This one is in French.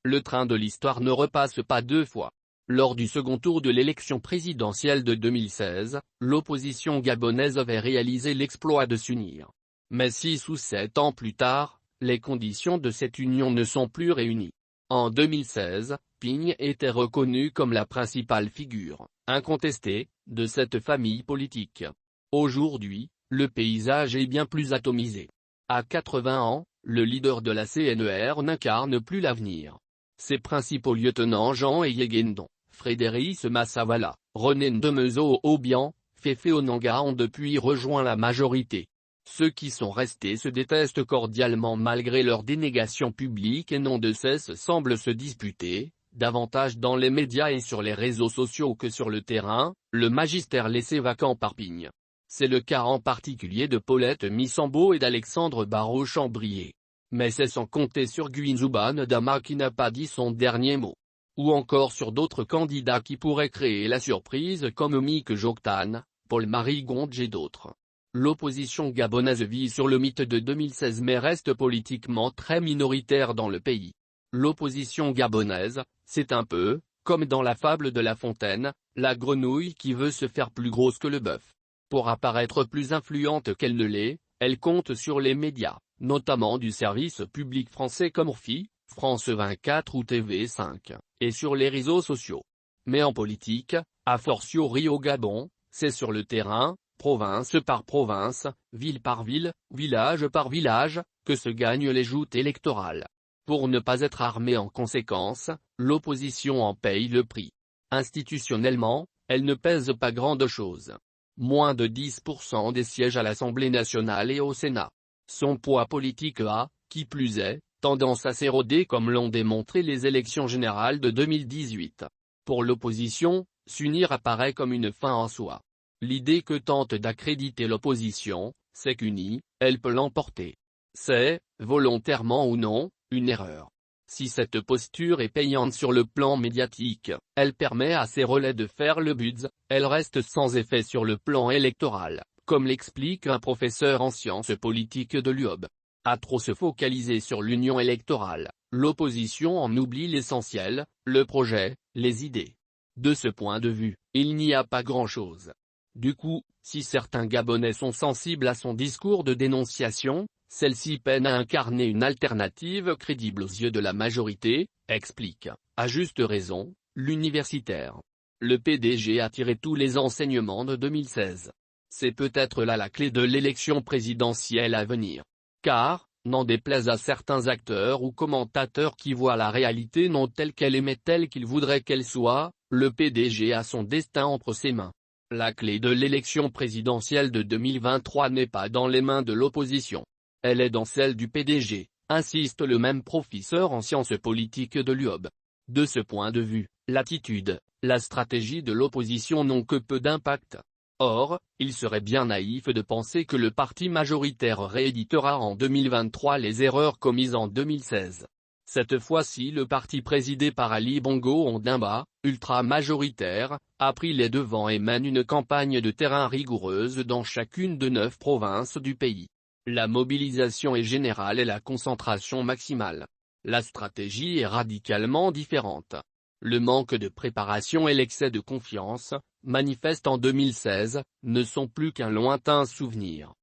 Le train de l'histoire ne repasse pas deux fois. Lors du second tour de l'élection présidentielle de 2016, l'opposition gabonaise avait réalisé l'exploit de s'unir. Mais 6 ou 7 ans plus tard, les conditions de cette union ne sont plus réunies. En 2016, Pigne était reconnu comme la principale figure, incontestée, de cette famille politique. Aujourd'hui, le paysage est bien plus atomisé. À 80 ans, le leader de la CNER n'incarne plus l'avenir. Ses principaux lieutenants Jean Yegendon, Frédéric Massavala, René Ndemezo-Obian, Féfé Onanga ont depuis rejoint la majorité. Ceux qui sont restés se détestent cordialement malgré leur dénégation publique et non de cesse semblent se disputer, davantage dans les médias et sur les réseaux sociaux que sur le terrain, le magistère laissé vacant par Pigne. C'est le cas en particulier de Paulette Missambo et d'Alexandre Barraud-Chambrier. Mais c'est sans compter sur Guinzouban Dama qui n'a pas dit son dernier mot. Ou encore sur d'autres candidats qui pourraient créer la surprise comme Mick Joktan, Paul-Marie Gondge et d'autres. L'opposition gabonaise vit sur le mythe de 2016 mais reste politiquement très minoritaire dans le pays. L'opposition gabonaise, c'est un peu, comme dans la fable de La Fontaine, la grenouille qui veut se faire plus grosse que le bœuf. Pour apparaître plus influente qu'elle ne l'est, elle compte sur les médias, notamment du service public français comme RFI, France 24 ou TV5, et sur les réseaux sociaux. Mais en politique, a fortiori au Gabon, c'est sur le terrain, province par province, ville par ville, village par village, que se gagnent les joutes électorales. Pour ne pas être armée en conséquence, l'opposition en paye le prix. Institutionnellement, elle ne pèse pas grande-chose. Moins de 10% des sièges à l'Assemblée nationale et au Sénat. Son poids politique a, qui plus est, tendance à s'éroder comme l'ont démontré les élections générales de 2018. Pour l'opposition, s'unir apparaît comme une fin en soi. L'idée que tente d'accréditer l'opposition, c'est qu'unie, elle peut l'emporter. C'est, volontairement ou non, une erreur. Si cette posture est payante sur le plan médiatique, elle permet à ses relais de faire le buzz, elle reste sans effet sur le plan électoral, comme l'explique un professeur en sciences politiques de l'UOB. À trop se focaliser sur l'union électorale, l'opposition en oublie l'essentiel, le projet, les idées. De ce point de vue, il n'y a pas grand-chose. Du coup, si certains Gabonais sont sensibles à son discours de dénonciation, celle-ci peine à incarner une alternative crédible aux yeux de la majorité, explique, à juste raison, l'universitaire. Le PDG a tiré tous les enseignements de 2016. C'est peut-être là la clé de l'élection présidentielle à venir. Car, n'en déplaise à certains acteurs ou commentateurs qui voient la réalité non telle qu'elle est mais telle qu'ils voudraient qu'elle soit, le PDG a son destin entre ses mains. La clé de l'élection présidentielle de 2023 n'est pas dans les mains de l'opposition. Elle est dans celle du PDG, insiste le même professeur en sciences politiques de l'UOB. De ce point de vue, l'attitude, la stratégie de l'opposition n'ont que peu d'impact. Or, il serait bien naïf de penser que le parti majoritaire rééditera en 2023 les erreurs commises en 2016. Cette fois-ci le parti présidé par Ali Bongo Ondimba, ultra-majoritaire, a pris les devants et mène une campagne de terrain rigoureuse dans chacune de 9 provinces du pays. La mobilisation est générale et la concentration maximale. La stratégie est radicalement différente. Le manque de préparation et l'excès de confiance, manifestes en 2016, ne sont plus qu'un lointain souvenir.